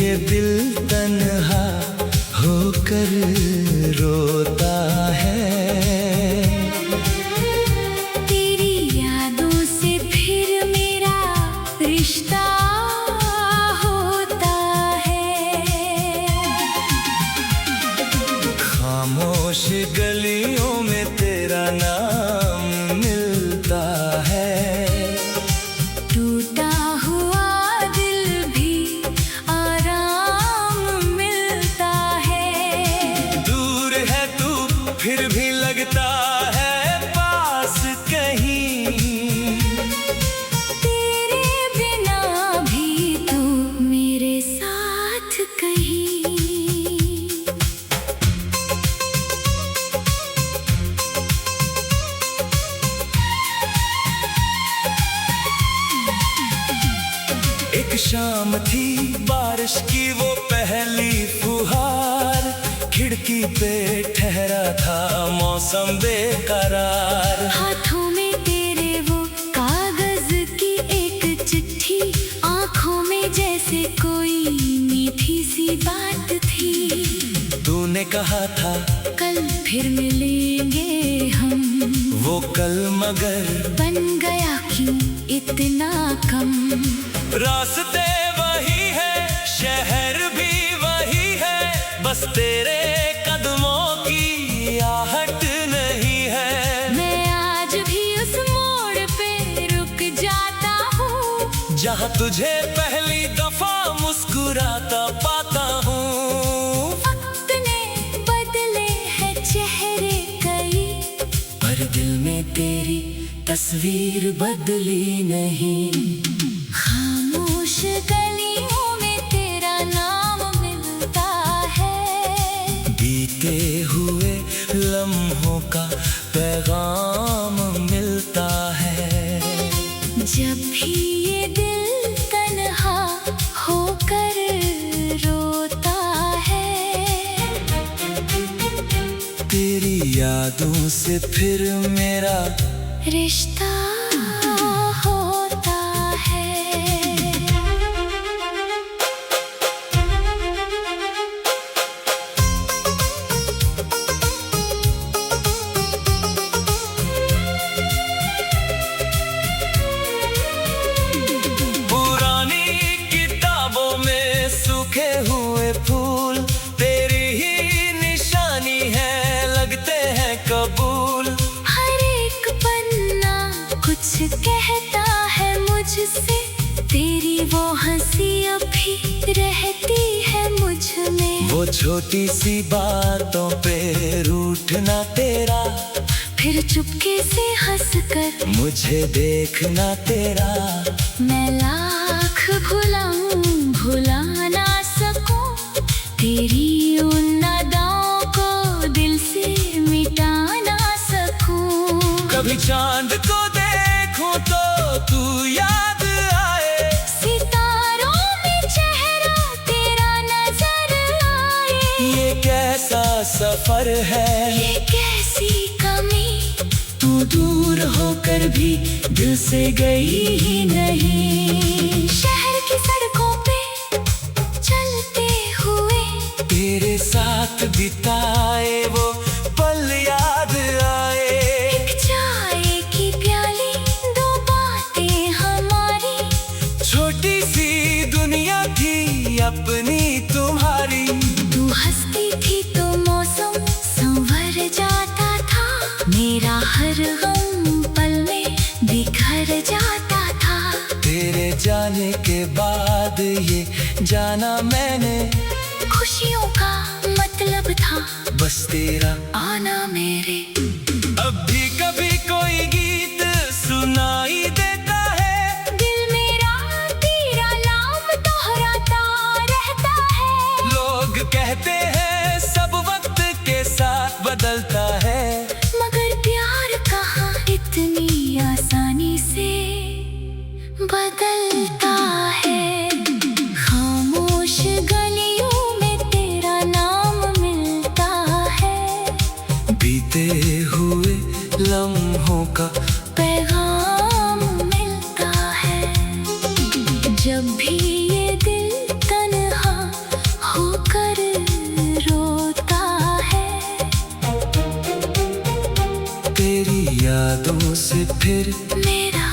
ये दिल तन्हा होकर रोता है। तेरी यादों से फिर मेरा रिश्ता होता है। खामोश गलियों में तेरा नाम मिलता है। टूटा हुआ दिल भी आराम मिलता है। दूर है तू फिर भी लगता है पास कहीं। तेरे बिना भी तू मेरे साथ कहीं। एक शाम थी बारिश की वो पहली फुहार, खिड़की पे ठहरा था मौसम बेकरार। हाथों में तेरे वो कागज की एक चिट्ठी, आंखों में जैसे कोई मीठी सी बात थी। तूने कहा था कल फिर मिलेंगे हम, वो कल मगर बन गया क्यों इतना कम। रास्ते वही है, शहर भी वही है, बस तेरे कदमों की आहट नहीं है। मैं आज भी उस मोड़ पे रुक जाता हूँ, जहाँ तुझे पहली दफा मुस्कुराता पाता हूँ। वक्त ने बदले हैं चेहरे कई, पर दिल में तेरी तस्वीर बदली नहीं। खामोश गलियों में तेरा नाम मिलता है। बीते हुए लम्हों का पैगाम मिलता है। जब भी ये दिल तन्हा होकर रोता है। तेरी यादों से फिर मेरा रिश्ता होता है। पुरानी किताबों में सूखे हुए फूल, तेरी ही निशानी है, लगते हैं कबूल। हर एक पन्ना कुछ कहता है मुझसे, तेरी वो हंसी अभी रहती है मुझ में। वो छोटी सी बातों पे रूठना तेरा, फिर चुपके से हंसकर मुझे देखना तेरा। मैं लाख भुलाऊं भुला ना सकूं, तेरी उन अदाओं को दिल से मिटा ना सकूं। कभी चांद को देखूं तो तू याद आए, सितारों में चेहरा तेरा नजर आए। ये कैसा सफर है, ये कैसी कमी, तू दूर होकर भी दिल से गई ही नहीं। शहर की सड़कों पे चलते हुए तेरे साथ बिताए वो पल याद आए। एक चाय की प्याली, दो बातें हमारी, छोटी सी दुनिया थी अपनी तुम्हारी। तू हंसती थी तो मौसम संवर जाता था, मेरा हर गम पल में बिखर जाता था। तेरे जाने के बाद ये जाना मैंने, खुशियों का मतलब था बस तेरा आना मेरे। अब भी कभी कोई गीत सुनाई देता है, दिल मेरा तेरा नाम दोहराता रहता है। लोग कहते हैं सब वक्त के साथ बदलता है, मगर प्यार कहाँ इतनी आसानी से बदलता है। खामोश गलियों में तेरा नाम मिलता है। बीते हुए लम्हों का पैगाम मिलता है। जब भी ये दिल तन्हा फिर मेरा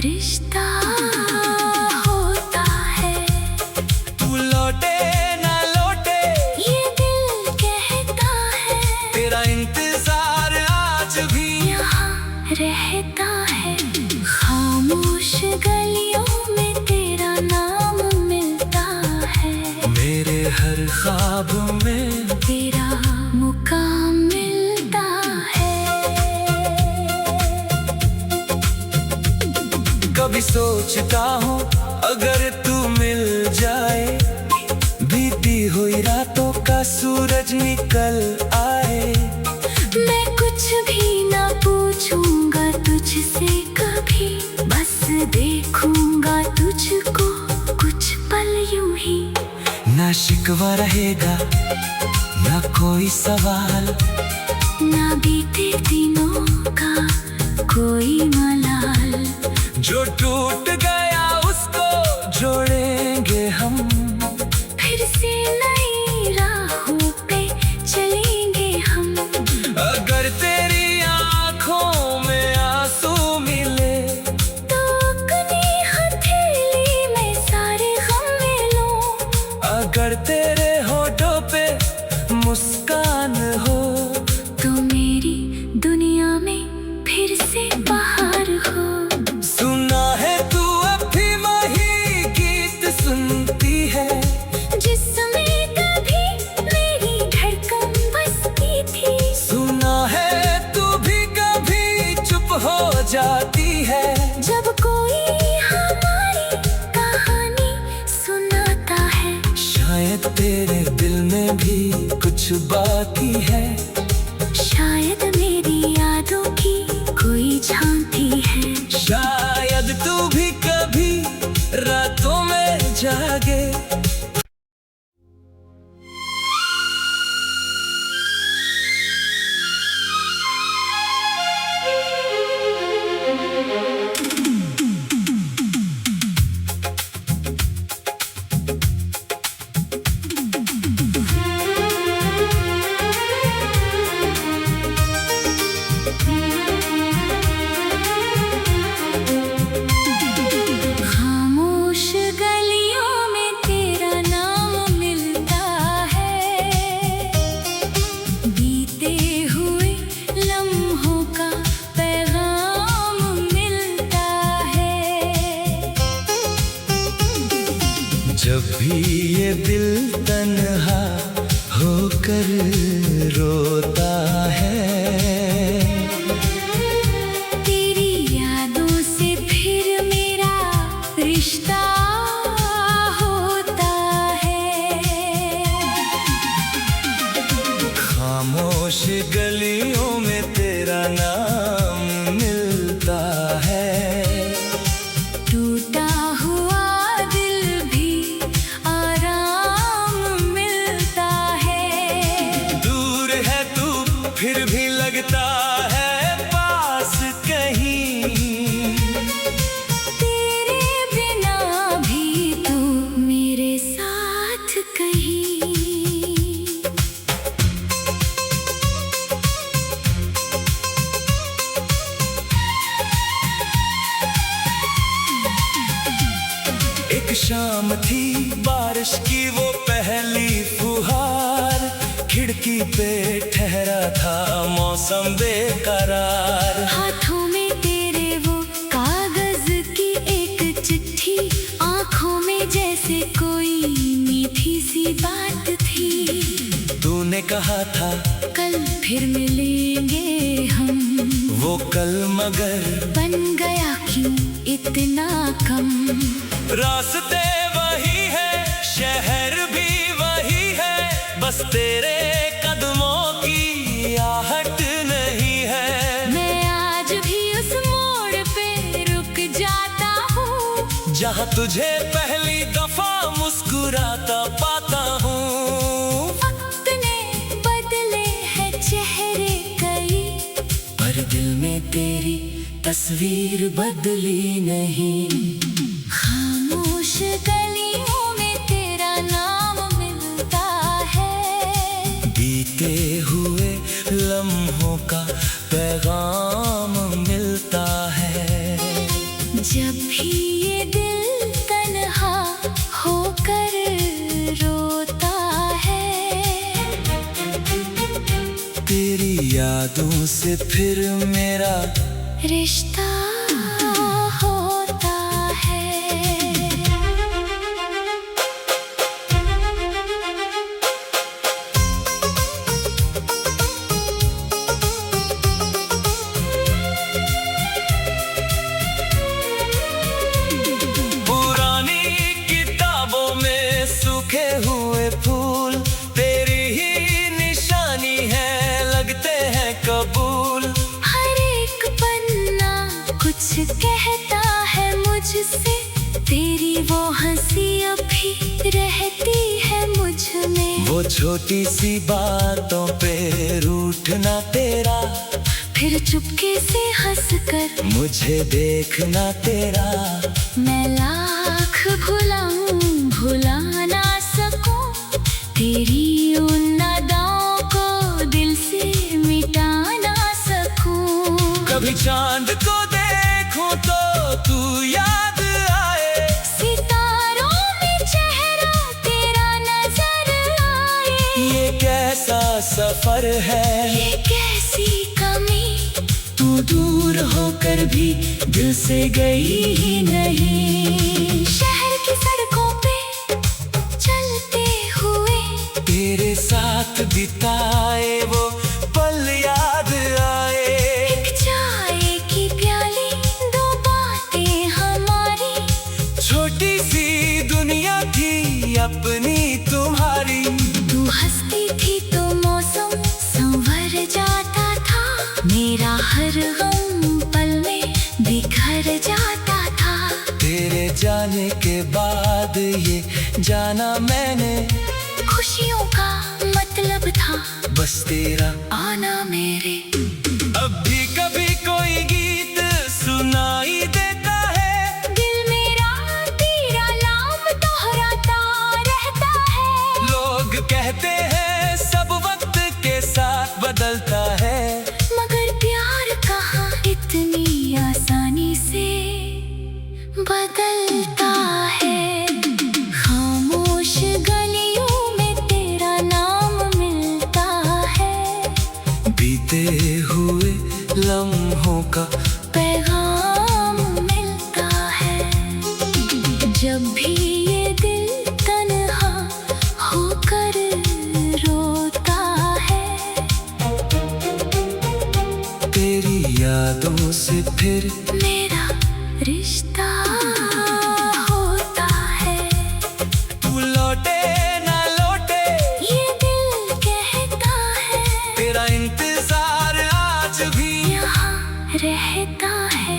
रिश्ता होता है। तू लौटे ना लौटे ये दिल कहता है, तेरा इंतजार आज भी यहाँ रहता है। खामोश गलियों में तेरा नाम मिलता है, मेरे हर ख्वाब में तेरा मुकाम मिलता है। कभी सोचता हूँ अगर तू मिल जाए, बीती हुई रातों का सूरज निकल आए। मैं कुछ भी ना पूछूंगा तुझसे कभी, बस देखूंगा तुझको कुछ पल यूं ही। ना शिकवा रहेगा ना कोई सवाल, ना बीते दिनों का कोई मलाल। जो टूट गया उसको जोड़ेंगे हम, फिर से नई राहों पे चलेंगे हम। अगर तेरी आँखों में आंसू मिले तो अपनी हथेली में सारे गम मिलो। अगर तेरे होठों पे मुस्कान हो तो मेरी दुनिया में फिर से बाहर हो। सुना है तू अभी वही गीत सुनती है जिसमें कभी मेरी धड़कन बसती थी। सुना है तू भी कभी चुप हो जाती है जब कोई हमारी कहानी सुनाता है। शायद तेरे दिल में भी कुछ बाकी है, शायद मेरी यादों की कोई झांकी है। शायद तू भी कभी रातों में जागे। खामोश गलियों में तेरा नाम मिलता है, बीते हुए लम्हों का पैगाम मिलता है। जब भी ये दिल तन्हा होकर रोता है, तेरी यादों से फिर मेरा रिश्ता होता है। खामोश गलियों में तेरा नाम मिलता है। टूटा हुआ दिल भी आराम मिलता है। दूर है तू फिर भी लगता है पास कहीं, तेरे बिना भी तू मेरे साथ कहीं। एक शाम थी बारिश की वो पहली फुहार, खिड़की पे ठहरा था मौसम बेकरार। हाथों में तेरे वो कागज की एक चिट्ठी, आंखों में जैसे कोई मीठी सी बात थी। तूने कहा था कल फिर मिलेंगे हम, वो कल मगर बन गया क्यों इतना कम। रास्ते वही है शहर भी वही है, बस तेरे कदमों की आहट नहीं है। मैं आज भी उस मोड़ पे रुक जाता हूँ जहाँ तुझे पहली दफा मुस्कुराता पाता हूँ। वक्त ने बदले हैं चेहरे कई, पर दिल में तेरी तस्वीर बदली नहीं। खामोश गलियों में तेरा नाम मिलता है, बीते हुए लम्हों का पैगाम मिलता है। यादों से फिर मेरा रिश्ता होता है। पुरानी किताबों में सूखे हुए फूल तेरी ही निशानी है, लगते हैं कबूल। हर एक पन्ना कुछ कहता है मुझसे, तेरी वो हंसी अभी रहती है मुझ में। वो छोटी सी बातों पे रूठना तेरा, फिर चुपके से हंसकर मुझे देखना तेरा। मैं लाख भुलाऊं भुला ना सकूं, तेरी उन अदाओं को दिल से मिटा ना सकूं। कभी चांद को देखूं तो तू याद आए, सितारों में चेहरा तेरा नजर आए। ये कैसा सफर है, ये कैसी कमी, तू दूर होकर भी दिल से गई ही नहीं। शहर की सड़कों पे चलते हुए तेरे साथ बिताए वो पल याद आए। एक चाय की प्याली, दो बातें हमारी, छोटी सी दुनिया थी अपनी तुम्हारी। तू हंसती थी तो मौसम संवर जाता था, मेरा हर गम पल में बिखर जाता था। तेरे जाने के बाद ये जाना मैंने, खुशियों का मतलब था बस तेरा आना मेरे। अब भी कभी कोई गीत सुनाई देता है, दिल मेरा तेरा नाम दोहराता रहता है। लोग कहते हैं सब वक्त के साथ बदलता है, मगर प्यार कहाँ इतनी आसानी से बदलता है। खामोश गलियों में तेरा नाम मिलता है, बीते हुए लम्हों का पैगाम मिलता है। जब भी ये दिल तन्हा होकर रोता है, तेरी यादों से फिर मेरा रिश्ता होता है। तू लौटे ना लौटे ये दिल कहता है, तेरा इंतजार आज भी यहाँ रहता है।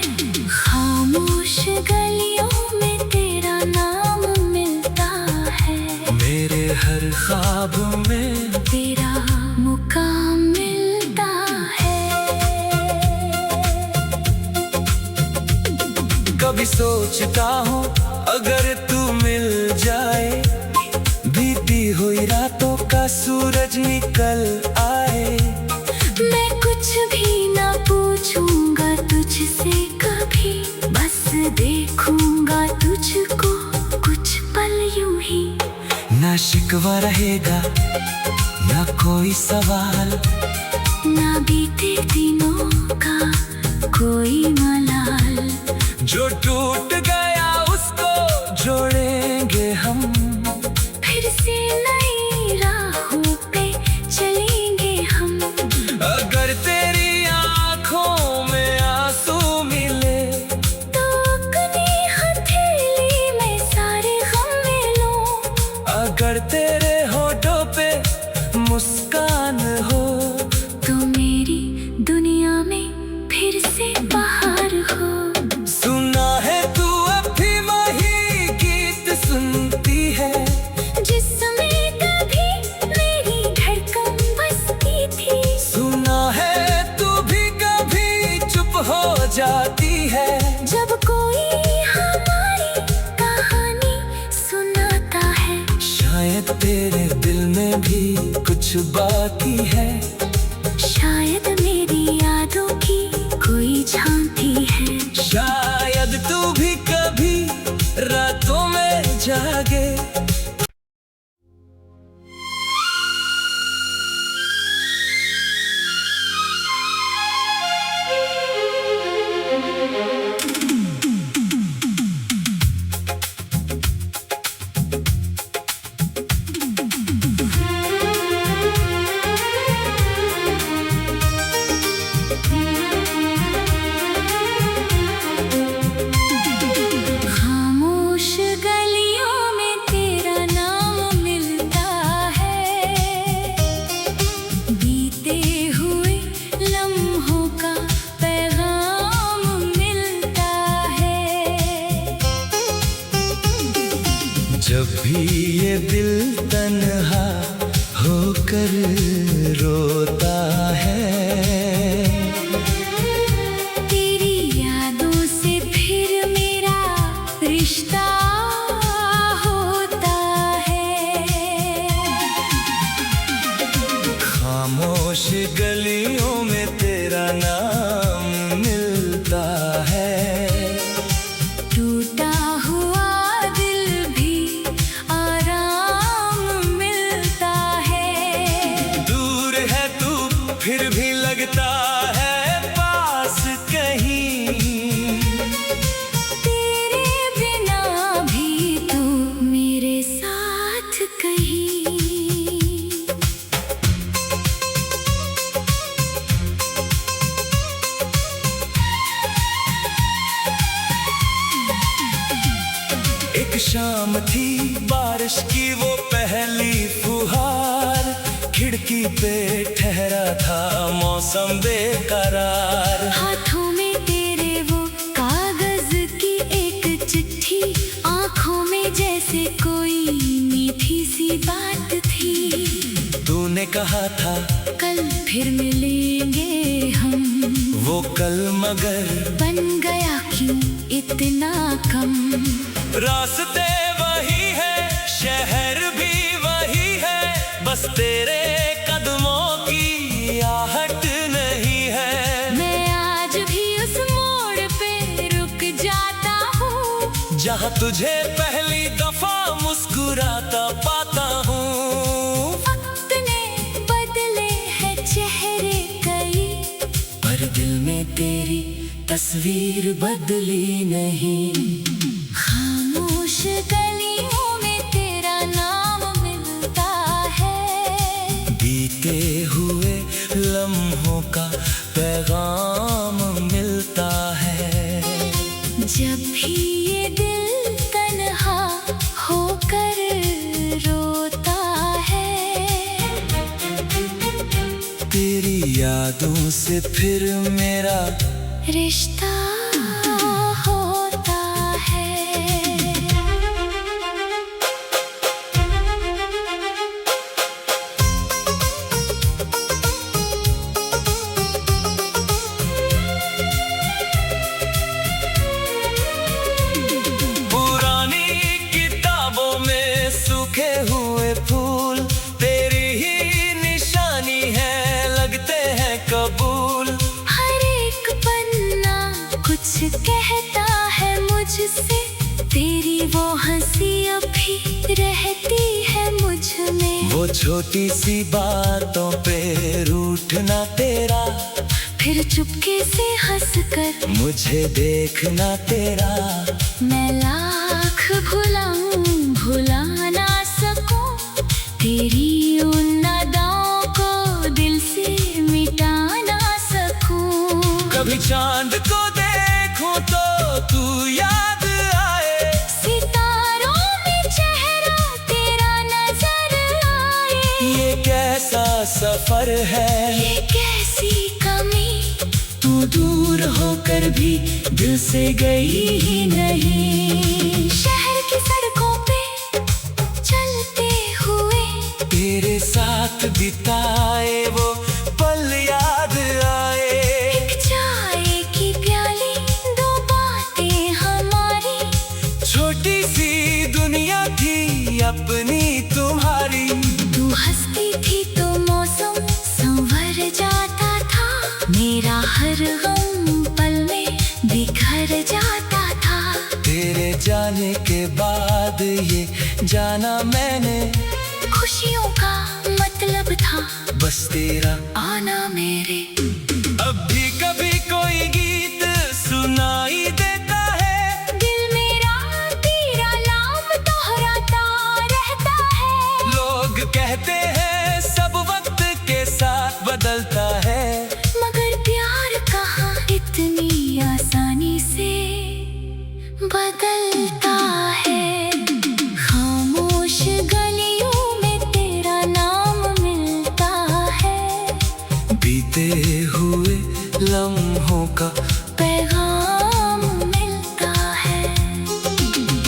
खामोश गलियों में तेरा नाम मिलता है, मेरे हर ख्वाब में तेरा मुकाम मिलता है। कभी सोचता हूँ अगर तू मिल जाए, बीती हुई रातों का सूरज निकल आए। मैं कुछ भी ना पूछूंगा तुझसे कभी, बस देखूंगा तुझको कुछ पल यूं ही। ना शिकवा रहेगा ना कोई सवाल, ना बीते दिनों का कोई मलाल। जो टूट गया उसको जोड़ेंगे हम, फिर से नई राहों पे चलेंगे हम। अगर तेरी आँखों में आंसू मिले तो अपनी हथेली में सारे गम मिलो। अगर तेरे होठों पे मुस्कान हो, तो मेरी दुनिया में फिर से बाहर हो। सुना है तू अभी वही गीत सुनती है, जिसमें कभी मेरी धड़कन बसती थी। सुना है तू भी कभी चुप हो जाती है। जब कोई हमारी कहानी सुनाता है, शायद तेरे दिल में भी कुछ बाकी है, शायद मेरी यादों की कोई झांकी है। शायद तू भी कभी रातों में जागे। शाम थी, बारिश की वो पहली फुहार, खिड़की पे ठहरा था मौसम बेकरार। हाथों में तेरे वो कागज की एक चिट्ठी, आंखों में जैसे कोई मीठी सी बात थी। तूने कहा था कल फिर मिलेंगे हम, वो कल मगर बन गया क्यों इतना कम। रास्ते वही है, शहर भी वही है, बस तेरे कदमों की आहट नहीं है। मैं आज भी उस मोड़ पे रुक जाता हूँ, जहाँ तुझे पहली दफा मुस्कुराता पाता हूँ। वक्त ने बदले हैं चेहरे कई, पर दिल में तेरी तस्वीर बदली नहीं। खामोश गलियों में तेरा नाम मिलता है, बीते हुए लम्हों का पैगाम मिलता है। जब भी ये दिल तन्हा होकर रोता है, तेरी यादों से फिर मेरा रिश्ता होता है। पुरानी किताबों में सूखे हुए फूल, तेरी ही निशानी है, लगते हैं कबूल। हर एक पन्ना कुछ कहता है मुझसे, तेरी वो हंसी अभी रहती है मुझ में। वो छोटी सी बातों पे रूठना तेरा, फिर चुपके से हंसकर मुझे देखना तेरा। मैं लाख भुलाऊं भुला ना सकूं, तेरी उन अदाओं को दिल से मिटा ना सकूं। कभी चांद को देखूं तो तू याद आए, सितारों में चेहरा तेरा नजर आए। ये कैसा सफर है, ये कैसी कमी, तू दूर होकर भी दिल से गई ही नहीं। शहर की सड़कों पे चलते हुए तेरे साथ बिताए वो पल याद आए। एक चाय की प्याली, दो बातें हमारी, छोटी सी दुनिया थी अपनी तुम्हारी। तू हंसती थी तो मौसम संवर जाता था, मेरा हर गम पल में बिखर जाता था। तेरे जाने के बाद ये जाना मैंने, खुशियों का मतलब था बस तेरा आना मेरे। अब भी कभी कोई गीत सुनाई देता है, दिल मेरा तेरा नाम दोहराता रहता है। लोग कहते हैं सब वक्त के साथ बदलता है, मगर प्यार कहाँ इतनी आसानी से बदलता है। खामोश गलियों में तेरा नाम मिलता है, बीते हुए लम्हों का पैगाम मिलता है।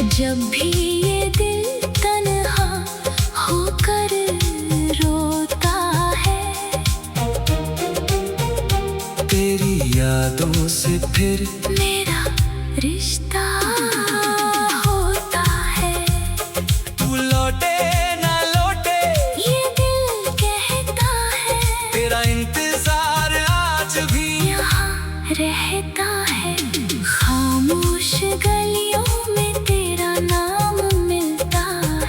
जब भी ये दिल तन्हा होकर रोता है, तेरी यादों से फिर मेरा रिश्ता होता है। तू लौटे ना लौटे, ये दिल कहता है, तेरा इंतजार आज भी यहाँ रहता है। खामोश गलियों में तेरा नाम मिलता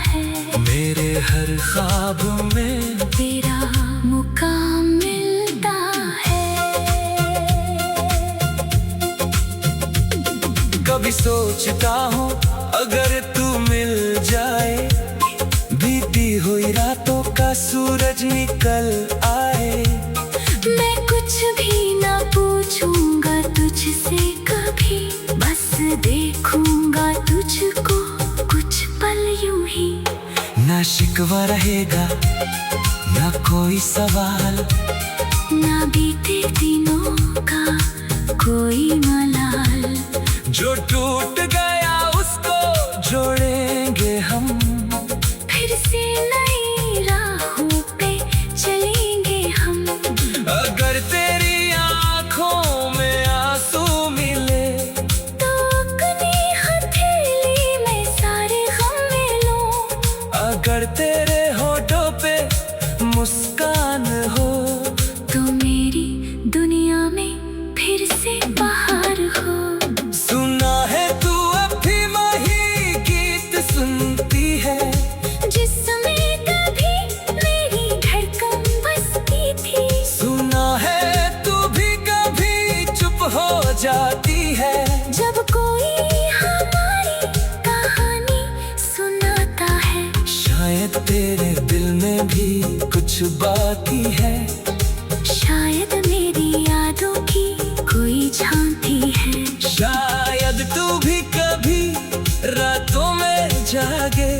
है, मेरे हर ख्वाब में तेरा मुकाम मिलता है। कभी सोचता हूँ अगर तू मिल जाए, बीती हुई रातों का सूरज निकल आए। मैं कुछ भी ना पूछूंगा तुझसे कभी, बस देखूंगा तुझको कुछ शिकवा रहेगा, ना कोई सवाल, ना बीते दिनों का कोई मलाल। जो टूट गया उसको जोड़ेंगे हम, फिर से नई राहों पे चलेंगे हम। अगर तेरी आंखों में आंसू मिले, तो अपनी हथेली में सारे गम मिलो। अगर तेरे होठों पे मुस्कान हो, तो मेरी दुनिया में फिर से बाहर हो। सुना है तू अभी वही गीत सुनती है, जिसमें कभी मेरी धड़कन बसती थी। सुना है तू भी कभी चुप हो जाती है, जब कोई हमारी कहानी सुनाता है। शायद तेरे दिल में भी कुछ बाकी है, शायद मेरी यादों की कोई झांकी है। शायद तू भी कभी रातों में जागे,